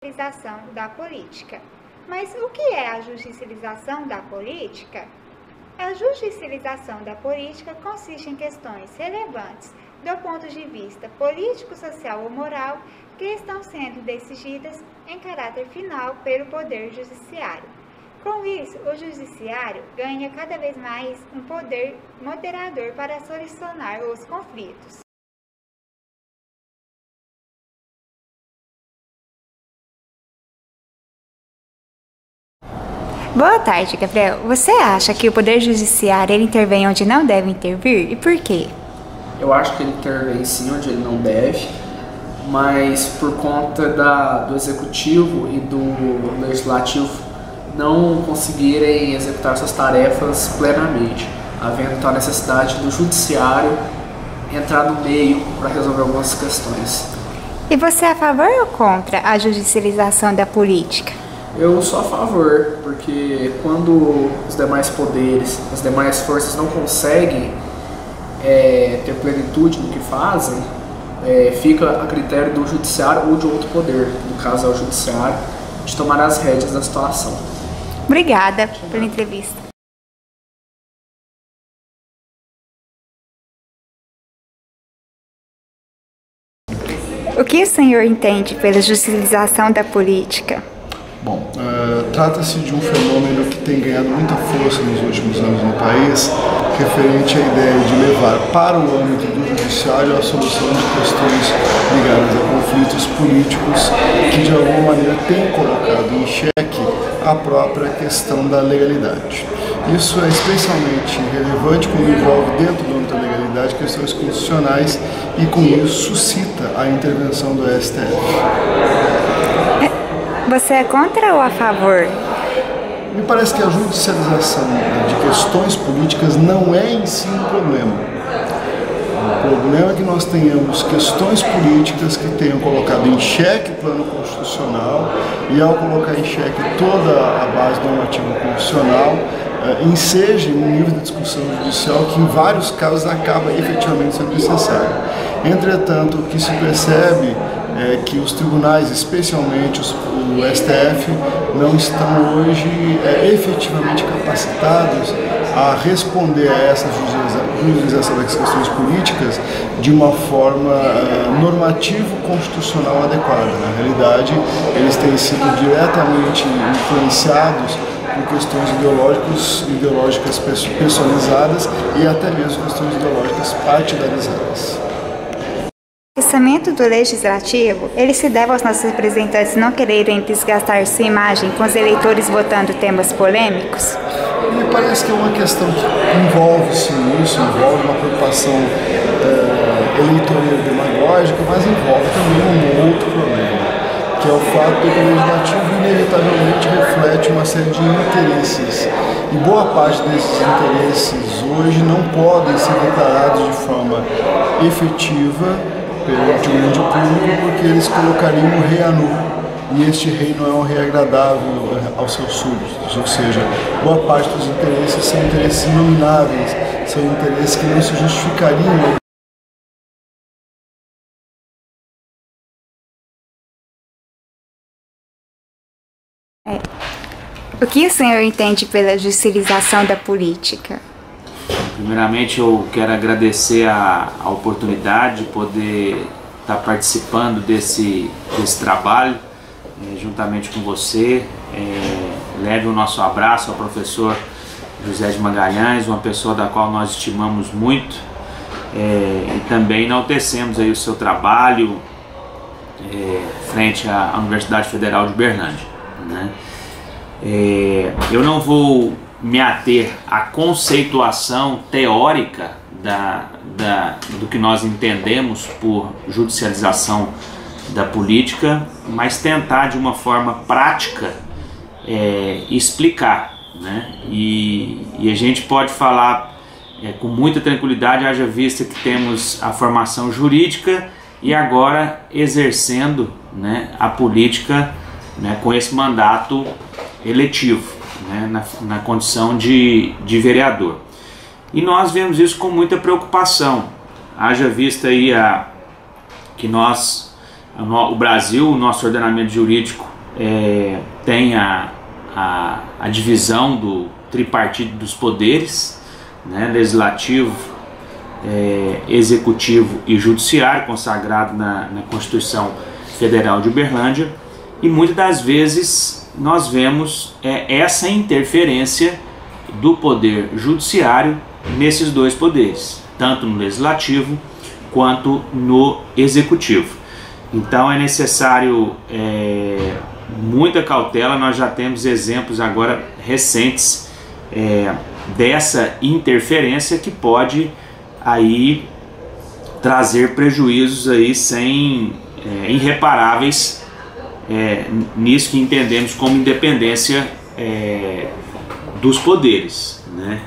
judicialização da política. Mas o que é a judicialização da política? A judicialização da política consiste em questões relevantes do ponto de vista político, social ou moral que estão sendo decididas em caráter final pelo Poder Judiciário. Com isso, o Judiciário ganha cada vez mais um poder moderador para solucionar os conflitos. Boa tarde, Gabriel. Você acha que o Poder Judiciário ele intervém onde não deve intervir e por quê? Eu acho que ele intervém sim onde ele não deve, mas por conta do Executivo e do Legislativo não conseguirem executar suas tarefas plenamente, havendo então a necessidade do Judiciário entrar no meio para resolver algumas questões. E você é a favor ou contra a judicialização da política? Eu sou a favor, porque quando os demais poderes, as demais forças não conseguem ter plenitude no que fazem, fica a critério do judiciário ou de outro poder, no caso é o judiciário, de tomar as rédeas da situação. Obrigada pela entrevista. O que o senhor entende pela judicialização da política? Bom, trata-se de um fenômeno que tem ganhado muita força nos últimos anos no país, referente à ideia de levar para o âmbito do judiciário a solução de questões ligadas a conflitos políticos que de alguma maneira têm colocado em xeque a própria questão da legalidade. Isso é especialmente relevante quando envolve dentro do âmbito da legalidade questões constitucionais e com isso suscita a intervenção do STF. Você é contra ou a favor? Me parece que a judicialização de questões políticas não é em si um problema. O problema é que nós tenhamos questões políticas que tenham colocado em xeque o plano constitucional e, ao colocar em xeque toda a base normativa constitucional, ensejem um nível de discussão judicial que, em vários casos, acaba efetivamente sendo necessário. Entretanto, o que se percebe é que os tribunais, especialmente o STF, não estão hoje efetivamente capacitados a responder a essa judicialização das questões políticas de uma forma normativo-constitucional adequada. Na realidade, eles têm sido diretamente influenciados por questões ideológicas pessoalizadas e até mesmo questões ideológicas partidarizadas. O pensamento do legislativo, ele se deve aos nossos representantes não quererem desgastar sua imagem com os eleitores votando temas polêmicos? Me parece que é uma questão que envolve sim isso, envolve uma preocupação eleitoreira demagógica, mas envolve também um outro problema, que é o fato de que o legislativo inevitavelmente reflete uma série de interesses. E boa parte desses interesses hoje não podem ser declarados de forma efetiva perante o grande público, porque eles colocariam um rei a nu, e este rei não é um rei agradável aos seus súditos, ou seja, boa parte dos interesses são interesses inomináveis, são interesses que não se justificariam. O que o senhor entende pela judicialização da política? Primeiramente, eu quero agradecer a oportunidade de poder estar participando desse trabalho juntamente com você. Leve o nosso abraço ao professor José de Magalhães, uma pessoa da qual nós estimamos muito, e também enaltecemos aí o seu trabalho frente à Universidade Federal de Uberlândia, né? Eu não vou me ater à conceituação teórica do que nós entendemos por judicialização da política, mas tentar de uma forma prática explicar, né? E a gente pode falar com muita tranquilidade, haja vista que temos a formação jurídica e agora exercendo, né, a política, né, com esse mandato eletivo, né, na condição de vereador. E nós vemos isso com muita preocupação, haja vista aí que o Brasil, o nosso ordenamento jurídico tem a divisão do tripartite dos poderes, né, legislativo, executivo e judiciário, consagrado na Constituição Federal de Uberlândia, e muitas das vezes nós vemos essa interferência do poder judiciário nesses dois poderes, tanto no legislativo quanto no executivo. Então é necessário muita cautela. Nós já temos exemplos agora recentes dessa interferência que pode aí trazer prejuízos aí irreparáveis nisso que entendemos como independência dos poderes, né?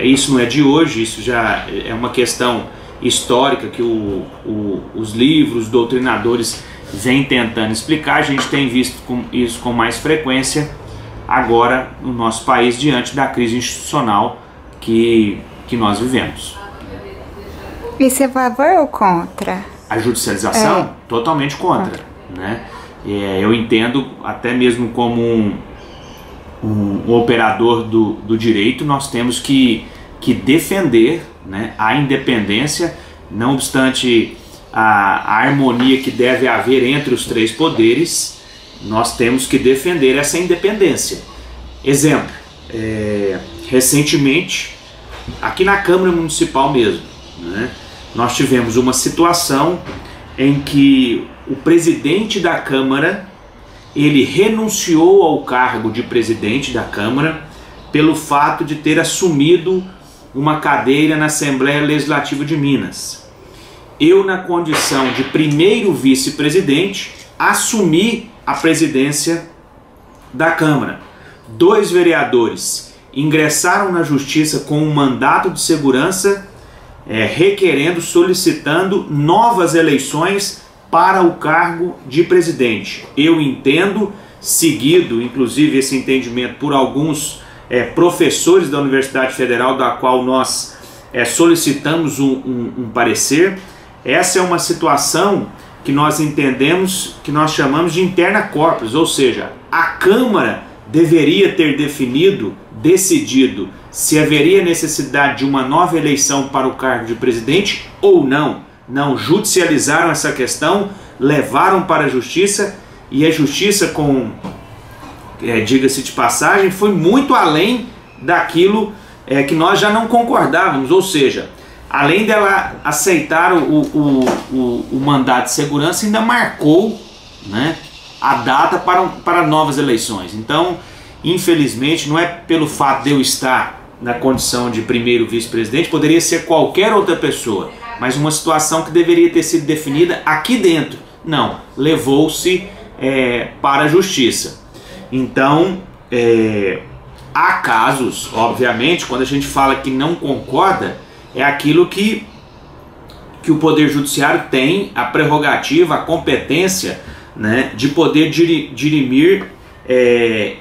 Isso não é de hoje, isso já é uma questão histórica que os livros, os doutrinadores vêm tentando explicar. A gente tem visto isso com mais frequência agora no nosso país, diante da crise institucional que nós vivemos. E você é a favor ou contra? A judicialização? Totalmente contra, né? Eu entendo, até mesmo como um operador do direito, nós temos que defender, né, a independência, não obstante a harmonia que deve haver entre os três poderes. Nós temos que defender essa independência. Exemplo, recentemente, aqui na Câmara Municipal mesmo, né, nós tivemos uma situação em que o presidente da Câmara, ele renunciou ao cargo de presidente da Câmara pelo fato de ter assumido uma cadeira na Assembleia Legislativa de Minas. Eu, na condição de primeiro vice-presidente, assumi a presidência da Câmara. 2 vereadores ingressaram na Justiça com um mandato de segurança solicitando novas eleições para o cargo de presidente. Eu entendo, seguido inclusive esse entendimento por alguns professores da Universidade Federal, da qual nós solicitamos um parecer. Essa é uma situação que nós entendemos, que nós chamamos de interna corporis, ou seja, a Câmara deveria ter decidido se haveria necessidade de uma nova eleição para o cargo de presidente ou não. Não judicializaram essa questão, levaram para a Justiça, e a Justiça, diga-se de passagem, foi muito além daquilo que nós já não concordávamos, ou seja, além dela aceitar o mandato de segurança, ainda marcou, né, a data para novas eleições. Então, infelizmente, não é pelo fato de eu estar na condição de primeiro vice-presidente, poderia ser qualquer outra pessoa, mas uma situação que deveria ter sido definida aqui dentro. Não, levou-se para a Justiça. Então, há casos, obviamente, quando a gente fala que não concorda, é aquilo que o Poder Judiciário tem a prerrogativa, a competência, né, de poder dirimir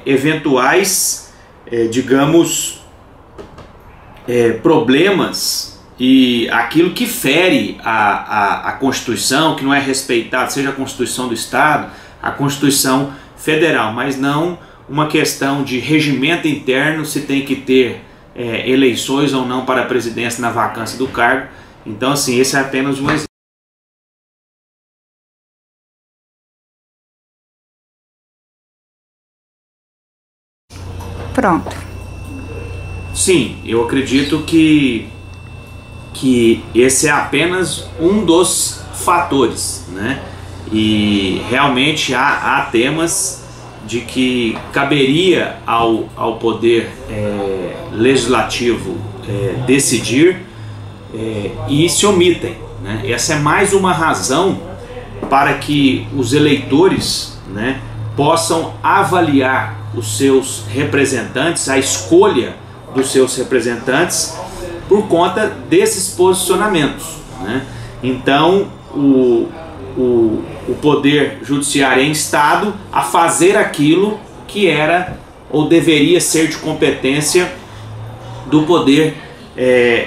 eventuais, digamos, problemas e aquilo que fere a Constituição, que não é respeitado, seja a Constituição do Estado, a Constituição Federal, mas não uma questão de regimento interno, se tem que ter eleições ou não para a presidência na vacância do cargo. Então, assim, esse é apenas um exemplo. Pronto. Sim, eu acredito que esse é apenas um dos fatores, né? E realmente há temas de que caberia ao poder legislativo decidir e se omitem, né? Essa é mais uma razão para que os eleitores, né, possam avaliar os seus representantes, a escolha dos seus representantes, por conta desses posicionamentos, né? Então o Poder Judiciário é instado a fazer aquilo que era ou deveria ser de competência do Poder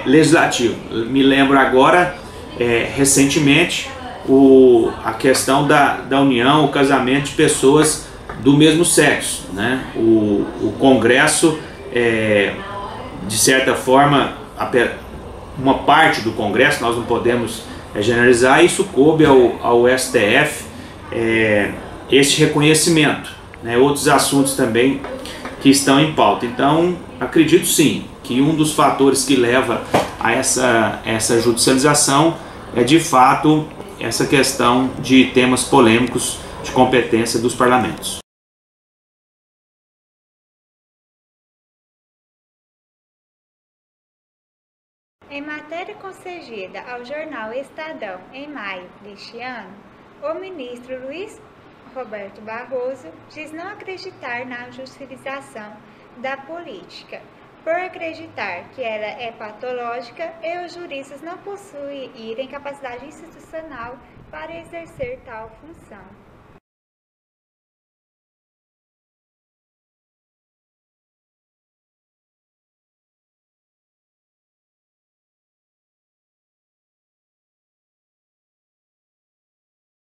Legislativo. Me lembro agora, recentemente, a questão da união, o casamento de pessoas do mesmo sexo, né? O Congresso, de certa forma, uma parte do Congresso, nós não podemos generalizar, isso coube ao STF este reconhecimento, né? Outros assuntos também que estão em pauta. Então, acredito sim que um dos fatores que leva a essa judicialização é de fato essa questão de temas polêmicos de competência dos parlamentos. Em matéria concedida ao jornal Estadão em maio deste ano, o ministro Luiz Roberto Barroso diz não acreditar na judicialização da política, por acreditar que ela é patológica e os juristas não possuírem capacidade institucional para exercer tal função.